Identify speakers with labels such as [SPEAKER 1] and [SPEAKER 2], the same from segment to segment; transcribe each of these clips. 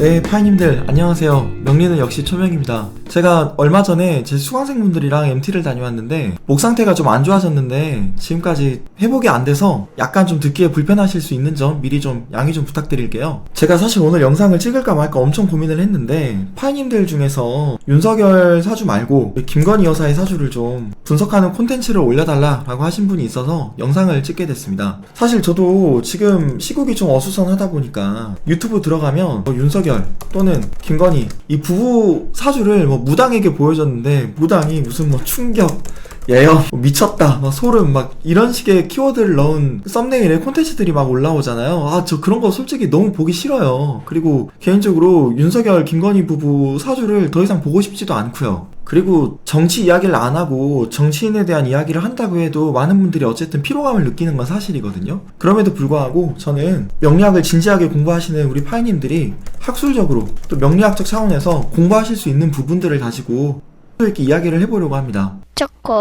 [SPEAKER 1] 네, 파이님들 안녕하세요. 명리는 역시 초명입니다. 제가 얼마 전에 제 수강생분들이랑 MT를 다녀왔는데 목 상태가 좀 안 좋아졌는데 지금까지 회복이 안 돼서 약간 좀 듣기에 불편하실 수 있는 점 미리 좀 양해 좀 부탁드릴게요. 제가 사실 오늘 영상을 찍을까 말까 엄청 고민을 했는데 파이님들 중에서 윤석열 사주 말고 김건희 여사의 사주를 좀 분석하는 콘텐츠를 올려달라라고 하신 분이 있어서 영상을 찍게 됐습니다. 사실 저도 지금 시국이 좀 어수선하다 보니까 유튜브 들어가면 윤석열 또는 김건희 이 부부 사주를 무당에게 보여줬는데 무당이 무슨 충격, 예언, 미쳤다, 소름 이런 식의 키워드를 넣은 썸네일에 콘텐츠들이 막 올라오잖아요. 저 그런 거 솔직히 너무 보기 싫어요. 그리고 개인적으로 윤석열, 김건희 부부 사주를 더 이상 보고 싶지도 않고요. 그리고 정치 이야기를 안 하고 정치인에 대한 이야기를 한다고 해도 많은 분들이 어쨌든 피로감을 느끼는 건 사실이거든요. 그럼에도 불구하고 저는 명리학을 진지하게 공부하시는 우리 파이님들이 학술적으로 또 명리학적 차원에서 공부하실 수 있는 부분들을 가지고 이렇게 이야기를 해보려고 합니다.
[SPEAKER 2] 초코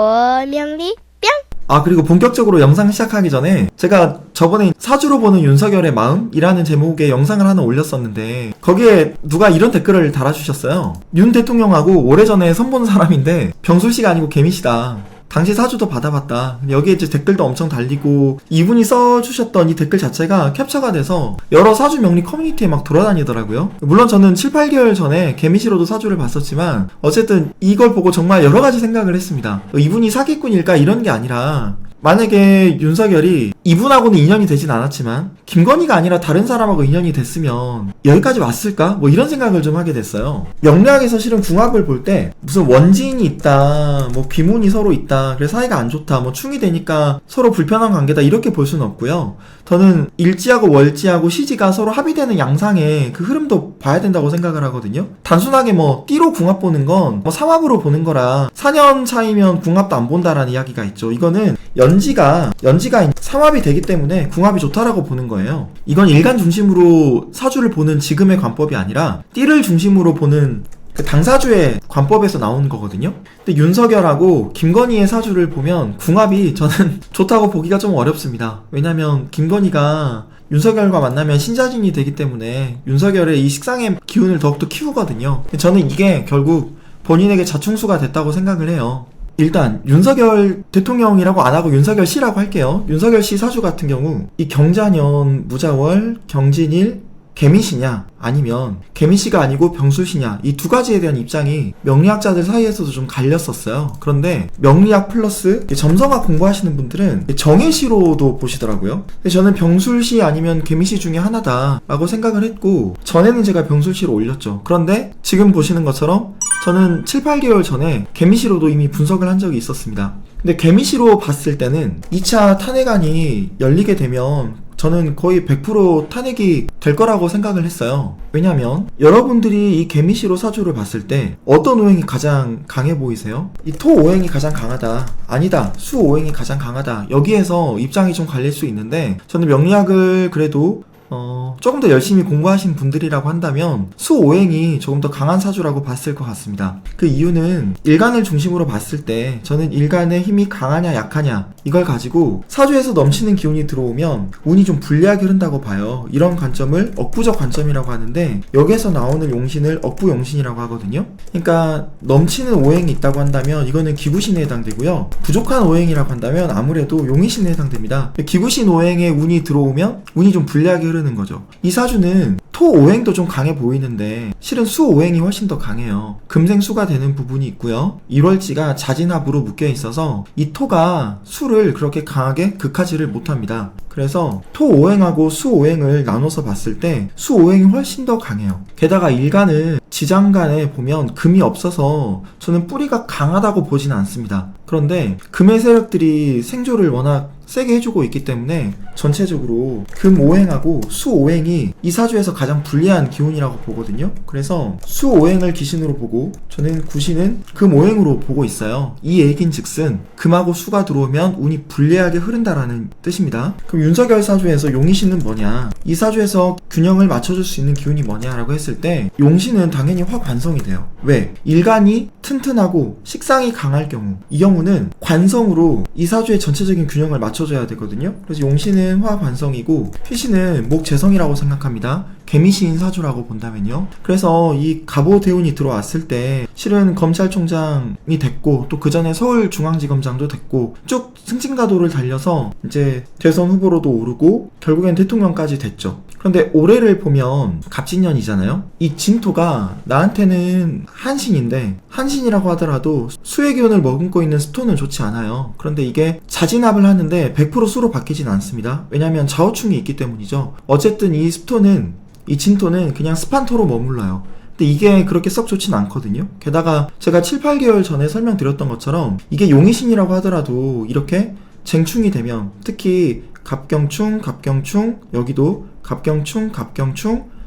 [SPEAKER 2] 명리
[SPEAKER 1] 그리고 본격적으로 영상 시작하기 전에 제가 저번에 사주로 보는 윤석열의 마음이라는 제목의 영상을 하나 올렸었는데 거기에 누가 이런 댓글을 달아주셨어요. 윤 대통령하고 오래전에 선본 사람인데 병술씨가 아니고 개미씨다. 당시 사주도 받아봤다. 여기에 이제 댓글도 엄청 달리고 이분이 써주셨던 이 댓글 자체가 캡처가 돼서 여러 사주 명리 커뮤니티에 막 돌아다니더라고요. 물론 저는 7, 8개월 전에 개미시로도 사주를 봤었지만 어쨌든 이걸 보고 정말 여러 가지 생각을 했습니다. 이분이 사기꾼일까 이런 게 아니라 만약에 윤석열이 이분하고는 인연이 되진 않았지만 김건희가 아니라 다른 사람하고 인연이 됐으면 여기까지 왔을까? 이런 생각을 좀 하게 됐어요. 명리학에서 실은 궁합을 볼 때 무슨 원진이 있다, 귀문이 서로 있다, 그래서 사이가 안 좋다, 충이 되니까 서로 불편한 관계다 이렇게 볼 수는 없고요. 저는 일지하고 월지하고 시지가 서로 합의되는 양상의 그 흐름도 봐야 된다고 생각을 하거든요. 단순하게 띠로 궁합 보는 건 삼합으로 보는 거라 4년 차이면 궁합도 안 본다라는 이야기가 있죠. 이거는 연지가 삼합이 되기 때문에 궁합이 좋다라고 보는 거예요. 이건 일간 중심으로 사주를 보는 지금의 관법이 아니라 띠를 중심으로 보는 그 당사주의 관법에서 나오는 거거든요. 근데 윤석열하고 김건희의 사주를 보면 궁합이 저는 좋다고 보기가 좀 어렵습니다. 왜냐면 김건희가 윤석열과 만나면 신자진이 되기 때문에 윤석열의 이 식상의 기운을 더욱더 키우거든요. 저는 이게 결국 본인에게 자충수가 됐다고 생각을 해요. 일단 윤석열 대통령이라고 안 하고 윤석열 씨라고 할게요. 윤석열 씨 사주 같은 경우 이 경자년, 무자월, 경진일, 개미시냐 아니면 개미씨가 아니고 병술씨냐 이 두 가지에 대한 입장이 명리학자들 사이에서도 좀 갈렸었어요. 그런데 명리학 플러스 점성학 공부하시는 분들은 정해시로도 보시더라고요. 근데 저는 병술씨 아니면 개미씨 중에 하나다 라고 생각을 했고 전에는 제가 병술씨로 올렸죠. 그런데 지금 보시는 것처럼 저는 7, 8개월 전에 개미시로도 이미 분석을 한 적이 있었습니다. 근데 개미시로 봤을 때는 2차 탄핵안이 열리게 되면 저는 거의 100% 탄핵이 될 거라고 생각을 했어요. 왜냐면 여러분들이 이 개미시로 사주를 봤을 때 어떤 오행이 가장 강해 보이세요? 이 토 오행이 가장 강하다, 아니다, 수 오행이 가장 강하다, 여기에서 입장이 좀 갈릴 수 있는데 저는 명리학을 그래도 조금 더 열심히 공부하신 분들이라고 한다면 수오행이 조금 더 강한 사주라고 봤을 것 같습니다. 그 이유는 일간을 중심으로 봤을 때 저는 일간의 힘이 강하냐 약하냐 이걸 가지고 사주에서 넘치는 기운이 들어오면 운이 좀 불리하게 흐른다고 봐요. 이런 관점을 억부적 관점이라고 하는데 여기에서 나오는 용신을 억부용신이라고 하거든요. 그러니까 넘치는 오행이 있다고 한다면 이거는 기구신에 해당되고요. 부족한 오행이라고 한다면 아무래도 용의신에 해당됩니다. 기구신 오행에 운이 들어오면 운이 좀 불리하게 흐르는 거죠. 이 사주는 토 오행도 좀 강해 보이는데 실은 수 오행이 훨씬 더 강해요. 금생수가 되는 부분이 있고요. 1월지가 자진합으로 묶여 있어서 이 토가 수를 그렇게 강하게 극하지를 못합니다. 그래서 토 오행하고 수 오행을 나눠서 봤을 때 수 오행이 훨씬 더 강해요. 게다가 일간은 지장간에 보면 금이 없어서 저는 뿌리가 강하다고 보지는 않습니다. 그런데 금의 세력들이 생조를 워낙 세게 해주고 있기 때문에 전체적으로 금 오행하고 수 오행이 이 사주에서 가장 불리한 기운이라고 보거든요. 그래서 수 오행을 기신으로 보고 저는 구신은 금 오행으로 보고 있어요. 이 얘긴 즉슨 금하고 수가 들어오면 운이 불리하게 흐른다라는 뜻입니다. 그럼 윤석열 사주에서 용의신은 뭐냐, 이 사주에서 균형을 맞춰줄 수 있는 기운이 뭐냐라고 했을 때 용신은 당연히 확 완성이 돼요. 왜? 일간이 튼튼하고 식상이 강할 경우, 이 경우는 관성으로 이 사주의 전체적인 균형을 맞춰 맞춰줘야 되거든요. 그래서 용신은 화 관성이고 희신은 목 재성이라고 생각합니다. 개미시인 사주라고 본다면요. 그래서 이 갑오대운이 들어왔을 때 실은 검찰총장이 됐고 또 그 전에 서울중앙지검장도 됐고 쭉 승진가도를 달려서 이제 대선 후보로도 오르고 결국엔 대통령까지 됐죠. 그런데 올해를 보면 갑진년이잖아요. 이 진토가 나한테는 한신인데 한신이라고 하더라도 수의 기운을 머금고 있는 스톤은 좋지 않아요. 그런데 이게 자진합을 하는데 100% 수로 바뀌진 않습니다. 왜냐하면 좌우충이 있기 때문이죠. 어쨌든 이 스톤은 이 진토는 그냥 스판토로 머물러요. 근데 이게 그렇게 썩 좋진 않거든요. 게다가 제가 7, 8개월 전에 설명드렸던 것처럼 이게 용의신이라고 하더라도 이렇게 쟁충이 되면 특히 갑경충, 여기도 갑경충,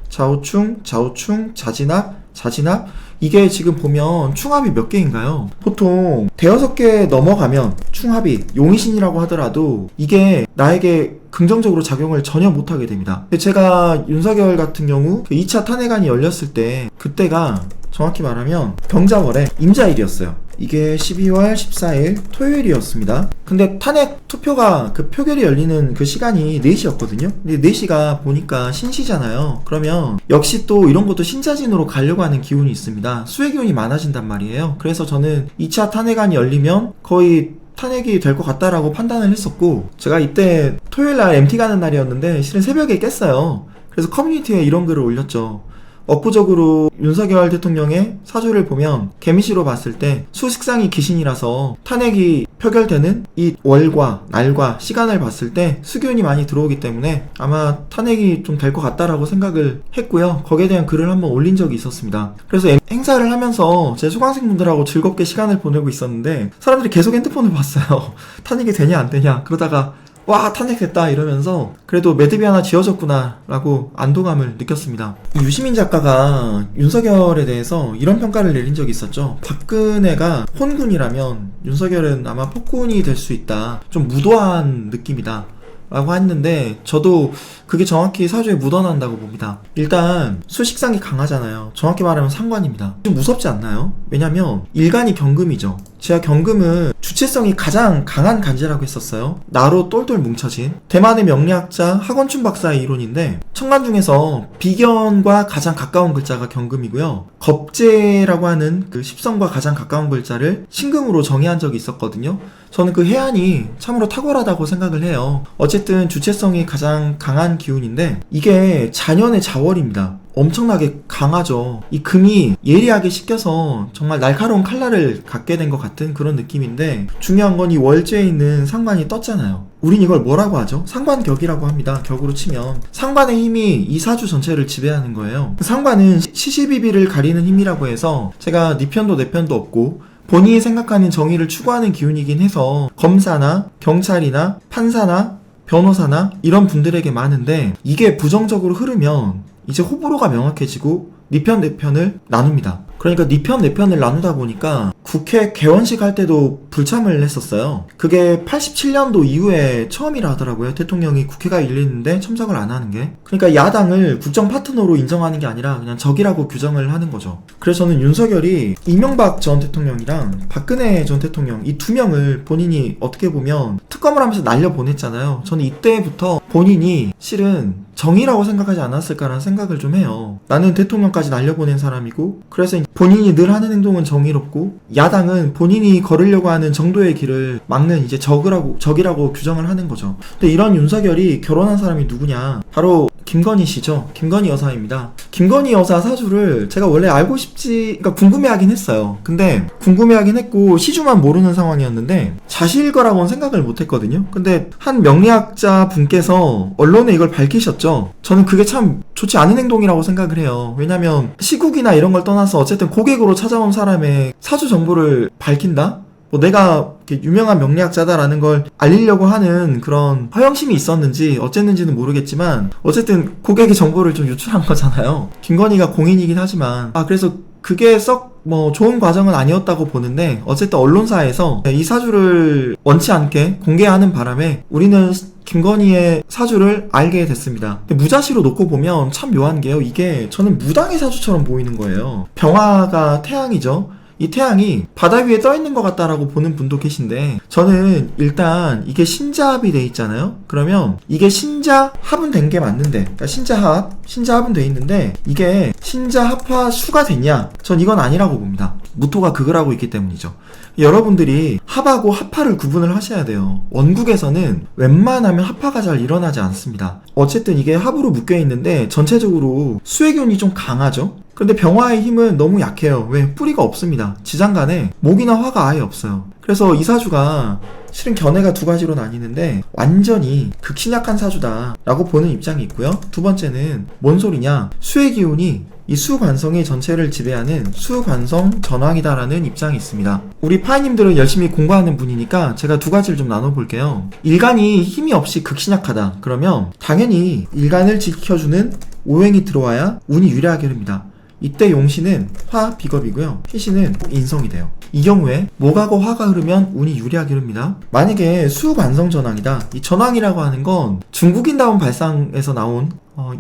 [SPEAKER 1] 좌우충, 자진합, 이게 지금 보면 충합이 몇 개인가요? 보통 대여섯 개 넘어가면 충합이 용의신이라고 하더라도 이게 나에게 긍정적으로 작용을 전혀 못하게 됩니다. 제가 윤석열 같은 경우 그 2차 탄핵안이 열렸을 때 그때가 정확히 말하면 병자월에 임자일이었어요. 이게 12월 14일 토요일이었습니다. 근데 탄핵 투표가 그 표결이 열리는 그 시간이 4시였거든요. 근데 4시가 보니까 신시잖아요. 그러면 역시 또 이런 것도 신자진으로 가려고 하는 기운이 있습니다. 수의 기운이 많아진단 말이에요. 그래서 저는 2차 탄핵안이 열리면 거의 탄핵이 될 것 같다라고 판단을 했었고 제가 이때 토요일날 MT 가는 날이었는데 실은 새벽에 깼어요. 그래서 커뮤니티에 이런 글을 올렸죠. 억구적으로 윤석열 대통령의 사주를 보면 개미시로 봤을 때 수식상이 귀신이라서 탄핵이 표결되는 이 월과 날과 시간을 봤을 때 수기운이 많이 들어오기 때문에 아마 탄핵이 좀 될 것 같다라고 생각을 했고요. 거기에 대한 글을 한번 올린 적이 있었습니다. 그래서 행사를 하면서 제 수강생분들하고 즐겁게 시간을 보내고 있었는데 사람들이 계속 핸드폰을 봤어요. 탄핵이 되냐 안 되냐 그러다가 와 탄핵됐다 이러면서 그래도 매듭이 하나 지어졌구나 라고 안도감을 느꼈습니다. 유시민 작가가 윤석열에 대해서 이런 평가를 내린 적이 있었죠. 박근혜가 혼군이라면 윤석열은 아마 폭군이 될 수 있다. 좀 무도한 느낌이다 라고 했는데 저도 그게 정확히 사주에 묻어난다고 봅니다. 일단 수식상이 강하잖아요. 정확히 말하면 상관입니다. 좀 무섭지 않나요? 왜냐면 일간이 경금이죠. 제가 경금은 주체성이 가장 강한 간지라고 했었어요. 나로 똘똘 뭉쳐진 대만의 명리학자 하건춘 박사의 이론인데 천간 중에서 비견과 가장 가까운 글자가 경금이고요. 겁재라고 하는 그 십성과 가장 가까운 글자를 신금으로 정의한 적이 있었거든요. 저는 그 해안이 참으로 탁월하다고 생각을 해요. 어쨌든 주체성이 가장 강한 기운인데 이게 자년의 자월입니다. 엄청나게 강하죠. 이 금이 예리하게 씻겨서 정말 날카로운 칼날을 갖게 된 것 같은 그런 느낌인데 중요한 건 이 월제에 있는 상관이 떴잖아요. 우린 이걸 뭐라고 하죠? 상관격이라고 합니다. 격으로 치면 상관의 힘이 이 사주 전체를 지배하는 거예요. 상관은 시시비비를 가리는 힘이라고 해서 제가 네 편도 내 편도 없고 본인이 생각하는 정의를 추구하는 기운이긴 해서 검사나 경찰이나 판사나 변호사나 이런 분들에게 많은데 이게 부정적으로 흐르면 이제 호불호가 명확해지고 네 편 내 편을 나눕니다. 그러니까 네 편 내 편을 나누다 보니까 국회 개원식 할 때도 불참을 했었어요. 그게 87년도 이후에 처음이라 하더라고요. 대통령이 국회가 열리는데 참석을 안 하는 게. 그러니까 야당을 국정 파트너로 인정하는 게 아니라 그냥 적이라고 규정을 하는 거죠. 그래서 저는 윤석열이 이명박 전 대통령이랑 박근혜 전 대통령 이 두 명을 본인이 어떻게 보면 특검을 하면서 날려보냈잖아요. 저는 이때부터 본인이 실은 정의라고 생각하지 않았을까라는 생각을 좀 해요. 나는 대통령까지 날려보낸 사람이고 그래서 본인이 늘 하는 행동은 정의롭고 야당은 본인이 걸으려고 하는 정도의 길을 막는 이제 적이라고 규정을 하는 거죠. 근데 이런 윤석열이 결혼한 사람이 누구냐? 바로 김건희 씨죠. 김건희 여사입니다. 김건희 여사 사주를 제가 원래 그러니까 궁금해하긴 했어요. 근데 궁금해하긴 했고 시주만 모르는 상황이었는데 자시일 거라고는 생각을 못했거든요. 근데 한 명리학자 분께서 언론에 이걸 밝히셨죠. 저는 그게 참 좋지 않은 행동이라고 생각을 해요. 왜냐면 시국이나 이런 걸 떠나서 어쨌든 고객으로 찾아온 사람의 사주 정보를 밝힌다? 내가 유명한 명리학자다라는 걸 알리려고 하는 그런 허영심이 있었는지 어쨌는지는 모르겠지만 어쨌든 고객의 정보를 좀 유출한 거잖아요. 김건희가 공인이긴 하지만 그래서 그게 썩 좋은 과정은 아니었다고 보는데 어쨌든 언론사에서 이 사주를 원치 않게 공개하는 바람에 우리는 김건희의 사주를 알게 됐습니다. 근데 무자시로 놓고 보면 참 묘한 게요. 이게 저는 무당의 사주처럼 보이는 거예요. 병화가 태양이죠. 이 태양이 바다 위에 떠 있는 것 같다라고 보는 분도 계신데, 저는 일단 이게 신자합이 돼 있잖아요. 그러면 이게 신자합은 된 게 맞는데, 그러니까 신자합은 돼 있는데 이게 신자합화 수가 됐냐? 전 이건 아니라고 봅니다. 무토가 극을 하고 있기 때문이죠. 여러분들이 합하고 합화를 구분을 하셔야 돼요. 원국에서는 웬만하면 합화가 잘 일어나지 않습니다. 어쨌든 이게 합으로 묶여 있는데 전체적으로 수의 기운이 좀 강하죠. 그런데 병화의 힘은 너무 약해요. 왜? 뿌리가 없습니다. 지장간에 목이나 화가 아예 없어요. 그래서 이 사주가 실은 견해가 두 가지로 나뉘는데 완전히 극신약한 사주다 라고 보는 입장이 있고요. 두 번째는 뭔 소리냐, 수의 기운이 이 수관성의 전체를 지배하는 수관성 전왕이다라는 입장이 있습니다. 우리 파이님들은 열심히 공부하는 분이니까 제가 두 가지를 좀 나눠볼게요. 일간이 힘이 없이 극신약하다. 그러면 당연히 일간을 지켜주는 오행이 들어와야 운이 유리하게 흐릅니다. 이때 용신은 화 비겁이고요. 희신은 인성이 돼요. 이 경우에 목하고 화가 흐르면 운이 유리하게 흐릅니다. 만약에 수관성 전왕이다. 이 전왕이라고 하는 건 중국인다운 발상에서 나온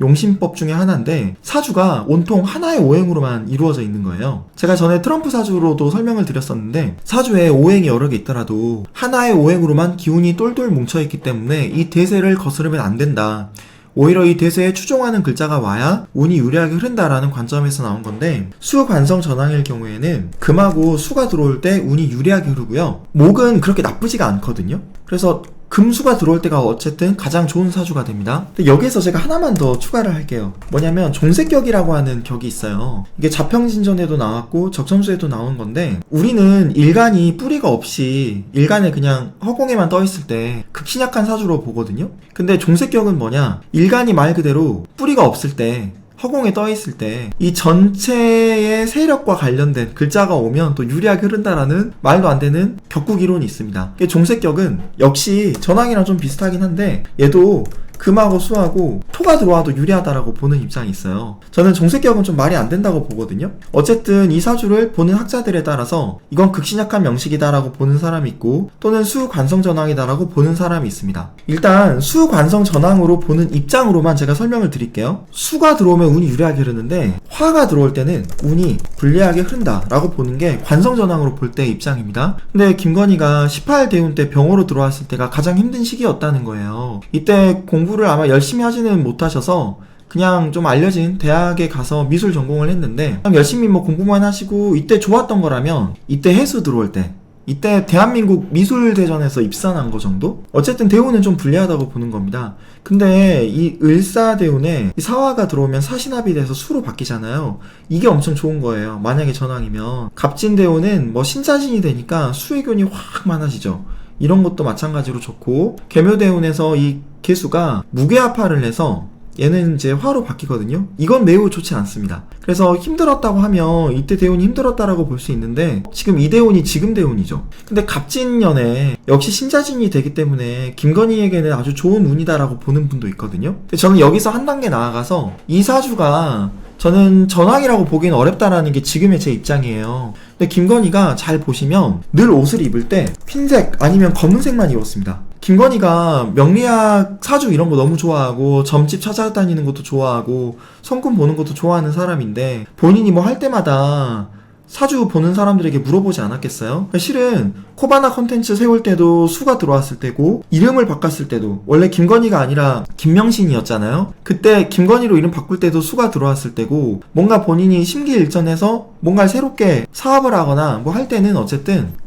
[SPEAKER 1] 용신법 중에 하나인데 사주가 온통 하나의 오행으로만 이루어져 있는 거예요. 제가 전에 트럼프 사주로도 설명을 드렸었는데 사주에 오행이 여러 개 있더라도 하나의 오행으로만 기운이 똘똘 뭉쳐있기 때문에 이 대세를 거스르면 안 된다. 오히려 이 대세에 추종하는 글자가 와야 운이 유리하게 흐른다라는 관점에서 나온 건데, 수관성 전왕일 경우에는 금하고 수가 들어올 때 운이 유리하게 흐르고요. 목은 그렇게 나쁘지가 않거든요. 그래서 금수가 들어올 때가 어쨌든 가장 좋은 사주가 됩니다. 근데 여기에서 제가 하나만 더 추가를 할게요. 뭐냐면 종색격이라고 하는 격이 있어요. 이게 자평진전에도 나왔고 적점수에도 나온 건데, 우리는 일간이 뿌리가 없이 일간에 그냥 허공에만 떠 있을 때 극신약한 사주로 보거든요. 근데 종색격은 뭐냐, 일간이 말 그대로 뿌리가 없을 때, 허공에 떠 있을 때 이 전체의 세력과 관련된 글자가 오면 또 유리하게 흐른다라는 말도 안 되는 격국 이론이 있습니다. 종색격은 역시 전왕이랑 좀 비슷하긴 한데 얘도 금하고 수하고 토가 들어와도 유리하다라고 보는 입장이 있어요. 저는 종색격은 좀 말이 안 된다고 보거든요. 어쨌든 이 사주를 보는 학자들에 따라서 이건 극신약한 명식이다라고 보는 사람이 있고, 또는 수관성전왕이다라고 보는 사람이 있습니다. 일단 수관성전왕으로 보는 입장으로만 제가 설명을 드릴게요. 수가 들어오면 운이 유리하게 흐르는데 화가 들어올 때는 운이 불리하게 흐른다라고 보는 게 관성전왕으로 볼 때의 입장입니다. 근데 김건희가 18대운 때 병으로 들어왔을 때가 가장 힘든 시기였다는 거예요. 이때 공부를 아마 열심히 하지는 못하셔서 그냥 좀 알려진 대학에 가서 미술 전공을 했는데, 열심히 뭐 공부만 하시고 이때 좋았던 거라면 이때 해수 들어올 때, 이때 대한민국 미술대전에서 입산한 거 정도? 어쨌든 대운은 좀 불리하다고 보는 겁니다. 근데 이 을사대운에 이 사화가 들어오면 사신합이 돼서 수로 바뀌잖아요. 이게 엄청 좋은 거예요. 만약에 전왕이면. 갑진대운은 뭐 신자진이 되니까 수의 균이 확 많아지죠. 이런 것도 마찬가지로 좋고, 계묘대운에서 이 개수가 무게합화를 해서 얘는 이제 화로 바뀌거든요. 이건 매우 좋지 않습니다. 그래서 힘들었다고 하면 이때 대운이 힘들었다라고 볼 수 있는데, 지금 이 대운이 지금 대운이죠. 근데 갑진년에 역시 신자진이 되기 때문에 김건희에게는 아주 좋은 운이다라고 보는 분도 있거든요. 근데 저는 여기서 한 단계 나아가서 이 사주가 저는 전왕이라고 보기엔 어렵다라는 게 지금의 제 입장이에요. 근데 김건희가 잘 보시면 늘 옷을 입을 때 흰색 아니면 검은색만 입었습니다. 김건희가 명리학 사주 이런 거 너무 좋아하고 점집 찾아다니는 것도 좋아하고 성금 보는 것도 좋아하는 사람인데, 본인이 뭐 할 때마다 사주 보는 사람들에게 물어보지 않았겠어요? 실은 코바나 컨텐츠 세울 때도 수가 들어왔을 때고, 이름을 바꿨을 때도 원래 김건희가 아니라 김명신이었잖아요. 그때 김건희로 이름 바꿀 때도 수가 들어왔을 때고, 뭔가 본인이 심기일전해서 뭔가 새롭게 사업을 하거나 뭐 할 때는 어쨌든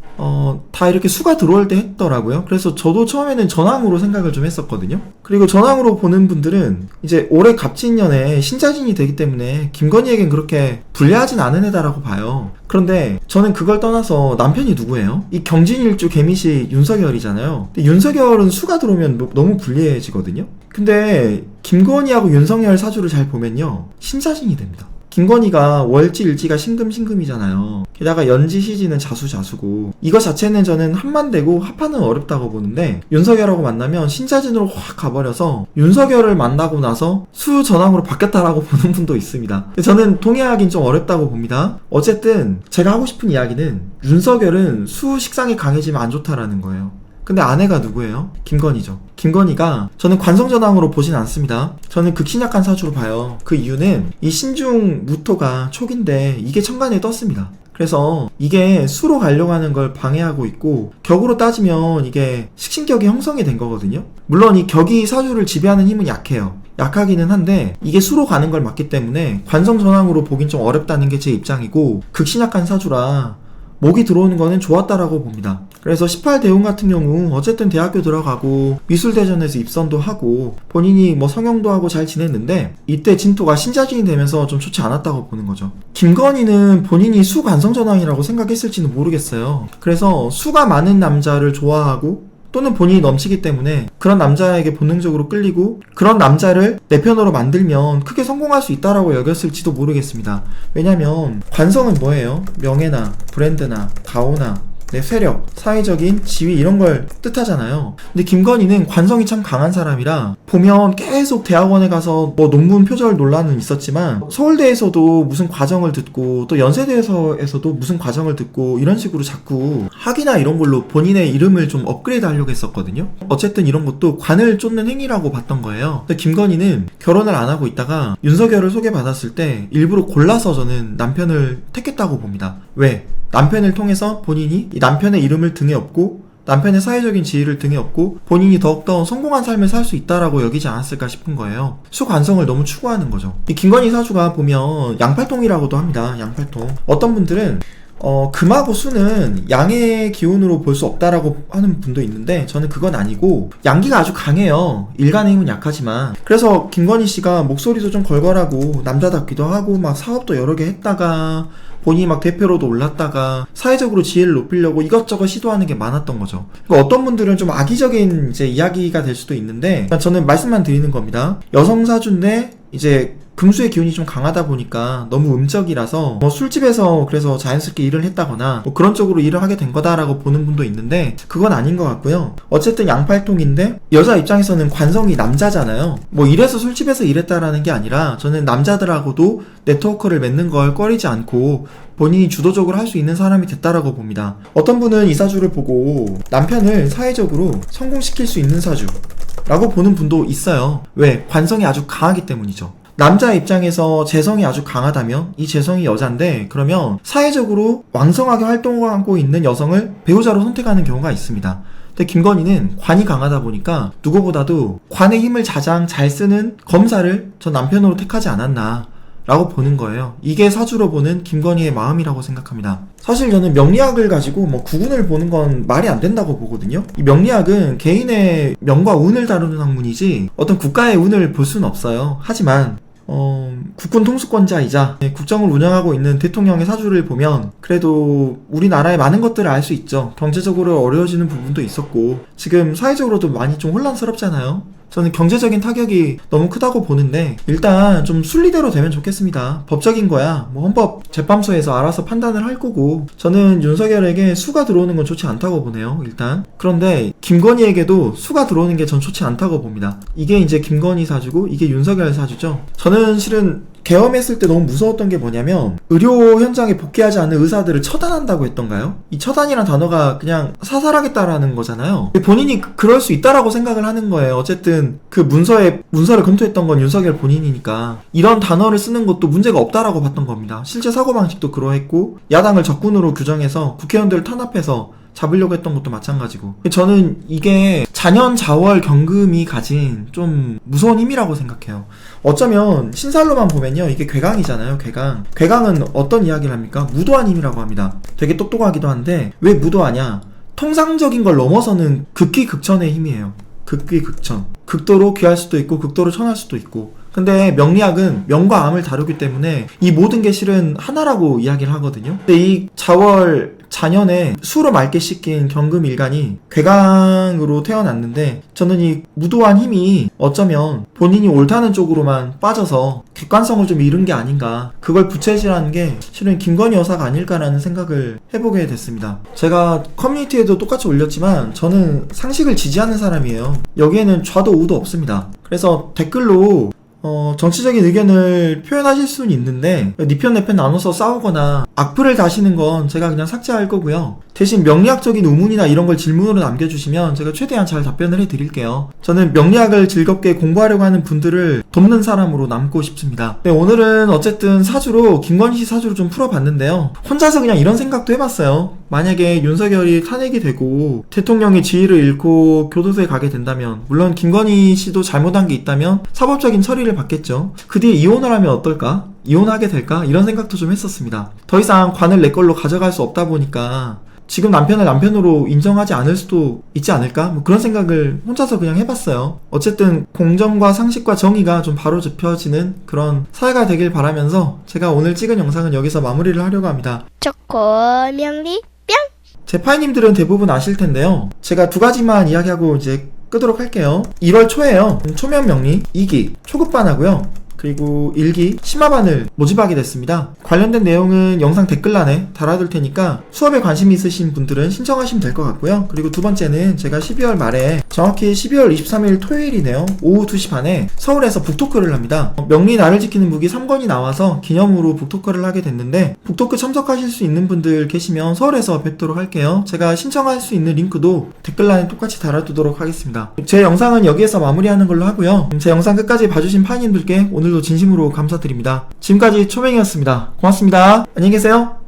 [SPEAKER 1] 다 이렇게 수가 들어올 때 했더라고요. 그래서 저도 처음에는 전왕으로 생각을 좀 했었거든요. 그리고 전왕으로 보는 분들은 이제 올해 갑진년에 신자진이 되기 때문에 김건희에겐 그렇게 불리하진 않은 애다라고 봐요. 그런데 저는 그걸 떠나서 남편이 누구예요? 이 경진일주 개미시 윤석열이잖아요. 근데 윤석열은 수가 들어오면 너무 불리해지거든요. 근데 김건희하고 윤석열 사주를 잘 보면요, 신자진이 됩니다. 김건희가 월지 일지가 신금이잖아요. 게다가 연지 시지는 자수고, 이거 자체는 저는 한만되고 합하는 어렵다고 보는데, 윤석열하고 만나면 신자진으로 확 가버려서 윤석열을 만나고 나서 수 전왕으로 바뀌었다라고 보는 분도 있습니다. 저는 동의하긴 좀 어렵다고 봅니다. 어쨌든 제가 하고 싶은 이야기는 윤석열은 수 식상이 강해지면 안 좋다라는 거예요. 근데 아내가 누구예요? 김건희죠. 김건희가 저는 관성전왕으로 보진 않습니다. 저는 극신약한 사주로 봐요. 그 이유는 이 신중 무토가 촉인데 이게 천간에 떴습니다. 그래서 이게 수로 가려고 하는 걸 방해하고 있고, 격으로 따지면 이게 식신격이 형성이 된 거거든요. 물론 이 격이 사주를 지배하는 힘은 약해요. 약하기는 한데 이게 수로 가는 걸 맞기 때문에 관성전황으로 보긴 좀 어렵다는 게 제 입장이고, 극신약한 사주라 목이 들어오는 거는 좋았다라고 봅니다. 그래서 18대운 같은 경우 어쨌든 대학교 들어가고 미술대전에서 입선도 하고 본인이 뭐 성형도 하고 잘 지냈는데, 이때 진토가 신자진이 되면서 좀 좋지 않았다고 보는 거죠. 김건희는 본인이 수관성전황이라고 생각했을지는 모르겠어요. 그래서 수가 많은 남자를 좋아하고 또는 본인이 넘치기 때문에 그런 남자에게 본능적으로 끌리고, 그런 남자를 내 편으로 만들면 크게 성공할 수 있다라고 여겼을지도 모르겠습니다. 왜냐면 관성은 뭐예요? 명예나 브랜드나 가오나 내 세력, 사회적인 지위 이런 걸 뜻하잖아요. 근데 김건희는 관성이 참 강한 사람이라 보면 계속 대학원에 가서 뭐 논문 표절 논란은 있었지만 서울대에서도 무슨 과정을 듣고 또 연세대에서도 무슨 과정을 듣고 이런 식으로 자꾸 학위나 이런 걸로 본인의 이름을 좀 업그레이드 하려고 했었거든요. 어쨌든 이런 것도 관을 쫓는 행위라고 봤던 거예요. 근데 김건희는 결혼을 안 하고 있다가 윤석열을 소개받았을 때 일부러 골라서 저는 남편을 택했다고 봅니다. 왜? 남편을 통해서 본인이 이 남편의 이름을 등에 업고 남편의 사회적인 지위를 등에 업고 본인이 더욱더 성공한 삶을 살 수 있다라고 여기지 않았을까 싶은 거예요. 수관성을 너무 추구하는 거죠. 이 김건희 사주가 보면 양팔통이라고도 합니다. 양팔통. 어떤 분들은 금하고 수는 양의 기운으로 볼 수 없다라고 하는 분도 있는데, 저는 그건 아니고 양기가 아주 강해요. 일간의 힘은 약하지만. 그래서 김건희 씨가 목소리도 좀 걸걸하고 남자답기도 하고 막 사업도 여러 개 했다가 본인이 막 대표로도 올랐다가 사회적으로 지위를 높이려고 이것저것 시도하는 게 많았던 거죠. 그러니까 어떤 분들은 좀 악의적인 이제 이야기가 될 수도 있는데, 저는 말씀만 드리는 겁니다. 여성 사주인데 이제 금수의 기운이 좀 강하다 보니까 너무 음적이라서 뭐 술집에서 그래서 자연스럽게 일을 했다거나 뭐 그런 쪽으로 일을 하게 된 거다라고 보는 분도 있는데, 그건 아닌 것 같고요. 어쨌든 양팔통인데 여자 입장에서는 관성이 남자잖아요. 뭐 이래서 술집에서 일했다라는 게 아니라 저는 남자들하고도 네트워크를 맺는 걸 꺼리지 않고 본인이 주도적으로 할 수 있는 사람이 됐다라고 봅니다. 어떤 분은 이 사주를 보고 남편을 사회적으로 성공시킬 수 있는 사주라고 보는 분도 있어요. 왜? 관성이 아주 강하기 때문이죠. 남자 입장에서 재성이 아주 강하다면 이 재성이 여잔데, 그러면 사회적으로 왕성하게 활동하고 있는 여성을 배우자로 선택하는 경우가 있습니다. 근데 김건희는 관이 강하다 보니까 누구보다도 관의 힘을 가장 잘 쓰는 검사를 저 남편으로 택하지 않았나 라고 보는 거예요. 이게 사주로 보는 김건희의 마음이라고 생각합니다. 사실 저는 명리학을 가지고 뭐 구군을 보는 건 말이 안 된다고 보거든요. 이 명리학은 개인의 명과 운을 다루는 학문이지 어떤 국가의 운을 볼 수는 없어요. 하지만 국군 통수권자이자 국정을 운영하고 있는 대통령의 사주를 보면 그래도 우리나라의 많은 것들을 알 수 있죠. 경제적으로 어려워지는 부분도 있었고 지금 사회적으로도 많이 좀 혼란스럽잖아요. 저는 경제적인 타격이 너무 크다고 보는데 일단 좀 순리대로 되면 좋겠습니다. 법적인 거야 뭐 헌법재판소에서 알아서 판단을 할 거고, 저는 윤석열에게 수가 들어오는 건 좋지 않다고 보네요. 일단 그런데 김건희에게도 수가 들어오는 게 전 좋지 않다고 봅니다. 이게 이제 김건희 사주고 이게 윤석열 사주죠. 저는 실은 계엄했을 때 너무 무서웠던 게 뭐냐면 의료 현장에 복귀하지 않는 의사들을 처단한다고 했던가요? 이 처단이란 단어가 그냥 사살하겠다라는 거잖아요. 본인이 그럴 수 있다라고 생각을 하는 거예요. 어쨌든 그 문서를 검토했던 건 윤석열 본인이니까 이런 단어를 쓰는 것도 문제가 없다라고 봤던 겁니다. 실제 사고방식도 그러했고 야당을 적군으로 규정해서 국회의원들을 탄압해서 잡으려고 했던 것도 마찬가지고, 저는 이게 잔연자월 경금이 가진 좀 무서운 힘이라고 생각해요. 어쩌면 신살로만 보면요 이게 괴강이잖아요. 괴강은 어떤 이야기를 합니까? 무도한 힘이라고 합니다. 되게 똑똑하기도 한데 왜 무도하냐, 통상적인 걸 넘어서는 극기극천의 힘이에요. 극기극천, 극도로 귀할 수도 있고 극도로 천할 수도 있고. 근데 명리학은 명과 암을 다루기 때문에 이 모든 게 실은 하나라고 이야기를 하거든요. 근데 이 자월 자년에 수로 맑게 씻긴 경금일간이 괴강으로 태어났는데, 저는 이 무도한 힘이 어쩌면 본인이 옳다는 쪽으로만 빠져서 객관성을 좀 잃은 게 아닌가, 그걸 부채질하는 게 실은 김건희 여사가 아닐까라는 생각을 해보게 됐습니다. 제가 커뮤니티에도 똑같이 올렸지만 저는 상식을 지지하는 사람이에요. 여기에는 좌도 우도 없습니다. 그래서 댓글로 정치적인 의견을 표현하실 수는 있는데 네 편 내 편 나눠서 싸우거나 악플을 다시는 건 제가 그냥 삭제할 거고요. 대신 명리학적인 의문이나 이런 걸 질문으로 남겨주시면 제가 최대한 잘 답변을 해드릴게요. 저는 명리학을 즐겁게 공부하려고 하는 분들을 돕는 사람으로 남고 싶습니다. 네, 오늘은 어쨌든 사주로 김건희 씨 사주를 좀 풀어봤는데요. 혼자서 그냥 이런 생각도 해봤어요. 만약에 윤석열이 탄핵이 되고 대통령이 지위를 잃고 교도소에 가게 된다면, 물론 김건희 씨도 잘못한 게 있다면 사법적인 처리를 받겠죠. 그 뒤에 이혼을 하면 어떨까? 이혼하게 될까? 이런 생각도 좀 했었습니다. 더 이상 관을 내 걸로 가져갈 수 없다 보니까 지금 남편을 남편으로 인정하지 않을 수도 있지 않을까? 뭐 그런 생각을 혼자서 그냥 해봤어요. 어쨌든 공정과 상식과 정의가 좀 바로 짚혀지는 그런 사회가 되길 바라면서 제가 오늘 찍은 영상은 여기서 마무리를 하려고 합니다.
[SPEAKER 2] 초코 명리 뿅!
[SPEAKER 1] 제 파이님들은 대부분 아실 텐데요. 제가 두 가지만 이야기하고 이제 끄도록 할게요. 1월 초에요. 초면 명리 2기 초급반 하고요. 그리고 1기 심화반을 모집하게 됐습니다. 관련된 내용은 영상 댓글란에 달아둘 테니까 수업에 관심 있으신 분들은 신청하시면 될 것 같고요. 그리고 두 번째는 제가 12월 말에 정확히 12월 23일 토요일이네요. 오후 2시 반에 서울에서 북토크를 합니다. 명리 나를 지키는 무기 3권이 나와서 기념으로 북토크를 하게 됐는데 북토크 참석하실 수 있는 분들 계시면 서울에서 뵙도록 할게요. 제가 신청할 수 있는 링크도 댓글란에 똑같이 달아두도록 하겠습니다. 제 영상은 여기에서 마무리하는 걸로 하고요. 제 영상 끝까지 봐주신 파이님들께 오늘도 진심으로 감사드립니다. 지금까지 초맹이었습니다. 고맙습니다. 안녕히 계세요.